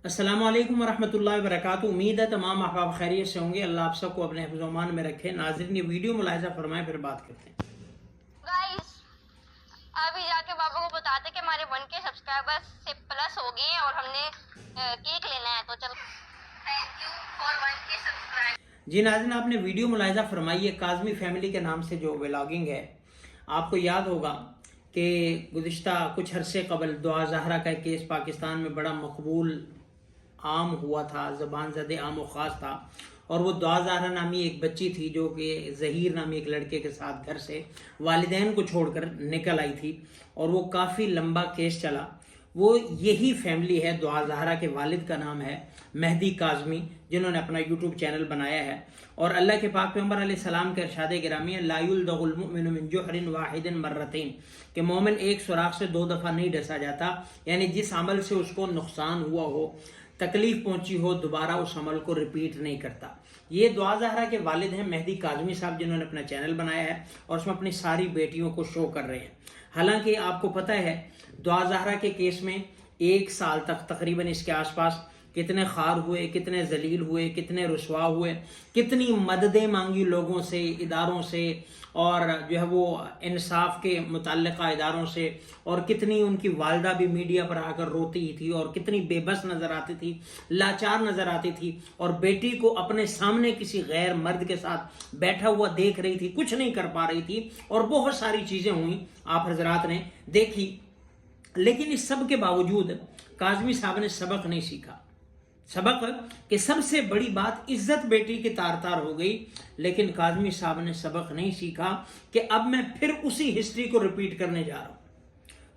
अस्सलाम वालेकुम वरहमतुल्लाहि वबरकातुहू। उम्मीद है तमाम अहबाब खैरियत से होंगे। अल्लाह आप सबको अपने हिफ्ज़ व अमान में रखे। नाज़रीन, ये वीडियो मुलाहिज़ा फरमाएं, फिर बात करते हैं। गाइस, अभी जाके पापा को बताते कि हमारे 1K सब्सक्राइबर्स से प्लस हो गए हैं और हमने केक लेना है। तो चलो, thank you for 1K subscribe. जी नाज़रीन, आपने वीडियो मुलाहिज़ा फरमाई है। काज़मी फैमिली के नाम से जो व्लॉगिंग है, आपको याद होगा कि गुज़िश्ता कुछ अरसे कबल दुआ ज़हरा का केस पाकिस्तान में बड़ा मकबूल आम हुआ था, ज़बान ज़दे आम व ख़ास था। और वो दुआ ज़हरा नामी एक बच्ची थी जो कि ज़हीर नामी एक लड़के के साथ घर से वालिदैन को छोड़कर निकल आई थी, और वो काफ़ी लंबा केस चला। वो यही फैमिली है, दुआ ज़हरा के वालिद का नाम है मेहदी काज़मी, जिन्होंने अपना यूट्यूब चैनल बनाया है। और अल्लाह के पाक पैगंबर अलैहिस्सलाम के इरशाद गिरामी है, ला युल्दगुल मुमिनु मिन जुहरिन वाहिदिन मर्रतैन, कि मोमिन एक सुराख से 2 दफ़ा नहीं डसा जाता। यानी जिस अमल से उसको नुकसान हुआ हो, तकलीफ पहुंची हो, दोबारा उस अमल को रिपीट नहीं करता। ये दुआ ज़हरा के वालिद हैं मेहदी काज़मी साहब, जिन्होंने अपना चैनल बनाया है और उसमें अपनी सारी बेटियों को शो कर रहे हैं। हालांकि आपको पता है, दुआ ज़हरा के केस में 1 साल तक तकरीबन इसके आसपास कितने खार हुए, कितने जलील हुए, कितने रुसवा हुए, कितनी मददें मांगी लोगों से, इदारों से, और जो है वो इंसाफ के मुतल्लिका इदारों से, और कितनी उनकी वालदा भी मीडिया पर आकर रोती थी और कितनी बेबस नज़र आती थी, लाचार नज़र आती थी, और बेटी को अपने सामने किसी गैर मर्द के साथ बैठा हुआ देख रही थी, कुछ नहीं कर पा रही थी, और बहुत सारी चीज़ें हुई आप हजरात ने देखी। लेकिन इस सब के बावजूद काज़मी साहब ने सबक नहीं सीखा। सबक कि सबसे बड़ी बात इज्जत बेटी की तार तार हो गई, लेकिन काज़मी साहब ने सबक नहीं सीखा कि अब मैं फिर उसी हिस्ट्री को रिपीट करने जा रहा हूँ,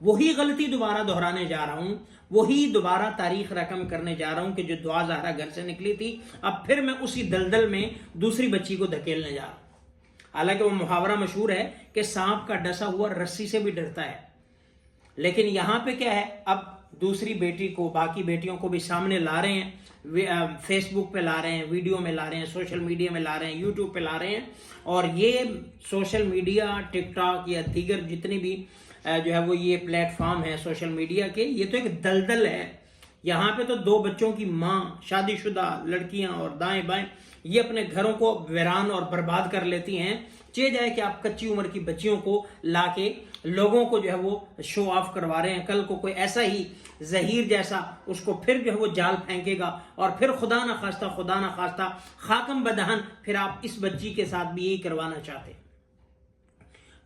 वही गलती दोबारा दोहराने जा रहा हूँ, वही दोबारा तारीख रकम करने जा रहा हूँ कि जो दुआ ज़हरा घर से निकली थी, अब फिर मैं उसी दलदल में दूसरी बच्ची को धकेलने जा रहा हूँ। हालांकि वो मुहावरा मशहूर है कि सांप का डसा हुआ रस्सी से भी डरता है, लेकिन यहाँ पे क्या है, अब दूसरी बेटी को, बाकी बेटियों को भी सामने ला रहे हैं, फेसबुक पे ला रहे हैं, वीडियो में ला रहे हैं, सोशल मीडिया में ला रहे हैं, यूट्यूब पे ला रहे हैं। और ये सोशल मीडिया, टिकटॉक या दीगर जितनी भी जो है वो ये प्लेटफॉर्म है सोशल मीडिया के, ये तो एक दलदल है। यहाँ पे तो 2 बच्चों की माँ, शादीशुदा लड़कियां और दाएं बाएं, ये अपने घरों को वीरान और बर्बाद कर लेती हैं। चे जाए कि आप कच्ची उम्र की बच्चियों को लाके लोगों को जो है वो शो ऑफ करवा रहे हैं। कल को कोई ऐसा ही ज़हीर जैसा उसको फिर जो है वो जाल फेंकेगा, और फिर खुदा ना खास्ता खाकम बदहन फिर आप इस बच्ची के साथ भी यही करवाना चाहते।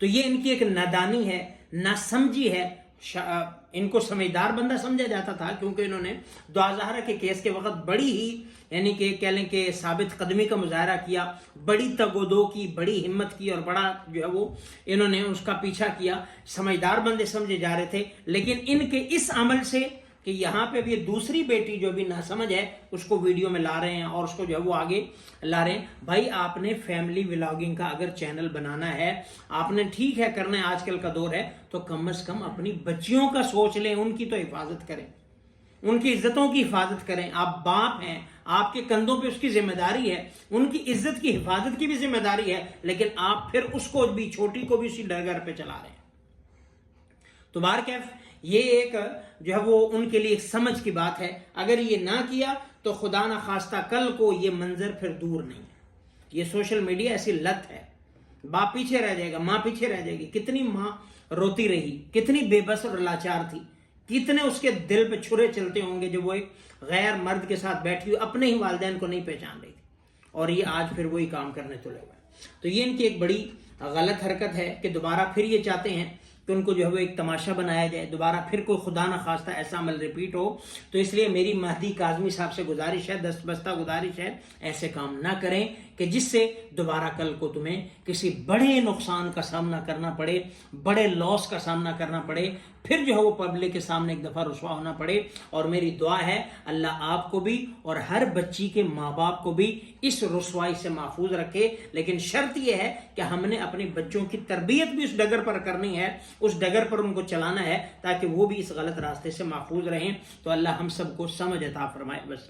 तो ये इनकी एक नादानी है, नासमझी है। इनको समझदार बंदा समझा जाता था, क्योंकि इन्होंने दुआ ज़हरा के केस के वक्त बड़ी ही, यानी कि कह लें कि साबित कदमी का मुजाहरा किया, बड़ी तगोदो की, बड़ी हिम्मत की, और बड़ा जो है वो इन्होंने उसका पीछा किया। समझदार बंदे समझे जा रहे थे, लेकिन इनके इस अमल से कि यहाँ पे भी दूसरी बेटी जो भी नासमझ है उसको वीडियो में ला रहे हैं और उसको जो है वो आगे ला रहे हैं। भाई, आपने फैमिली व्लॉगिंग का अगर चैनल बनाना है, आपने ठीक है करना है, आजकल का दौर है, तो कम से कम अपनी बच्चियों का सोच लें, उनकी तो हिफाजत करें, उनकी इज्जतों की हिफाजत करें। आप बाप हैं, आपके कंधों पे उसकी जिम्मेदारी है, उनकी इज्जत की हिफाजत की भी जिम्मेदारी है, लेकिन आप फिर उसको भी, छोटी को भी उसी डगर पे चला रहे हैं। तो बारकैफ ये एक जो है वो उनके लिए एक समझ की बात है। अगर ये ना किया तो खुदा ना खास्ता कल को ये मंजर फिर दूर नहीं है। ये सोशल मीडिया ऐसी लत है, बाप पीछे रह जाएगा, माँ पीछे रह जाएगी। कितनी माँ रोती रही, कितनी बेबस और लाचार थी, कितने उसके दिल पे छुरे चलते होंगे जब वो एक गैर मर्द के साथ बैठी हुई अपने ही वालिदैन को नहीं पहचान रही थी, और ये आज फिर वही काम करने तुले हुए। तो ये इनकी एक बड़ी गलत हरकत है कि दोबारा फिर ये चाहते हैं कि उनको जो है वो एक तमाशा बनाया जाए, दोबारा फिर कोई खुदा ना खास्ता ऐसा अमल रिपीट हो। तो इसलिए मेरी मेहदी काज़मी साहब से गुजारिश है, दस्तबस्ता गुजारिश है, ऐसे काम ना करें कि जिससे दोबारा कल को तुम्हें किसी बड़े नुकसान का सामना करना पड़े, बड़े लॉस का सामना करना पड़े, फिर जो है वो पब्लिक के सामने एक दफ़ा रुसवा होना पड़े। और मेरी दुआ है अल्लाह आपको भी और हर बच्ची के माँ बाप को भी इस रुसवाई से महफूज रखे। लेकिन शर्त यह है कि हमने अपने बच्चों की तरबियत भी उस डगर पर करनी है, उस डगर पर उनको चलाना है, ताकि वो भी इस गलत रास्ते से महफूज रहें। तो अल्लाह हम सबको समझ अता फरमाए। बस।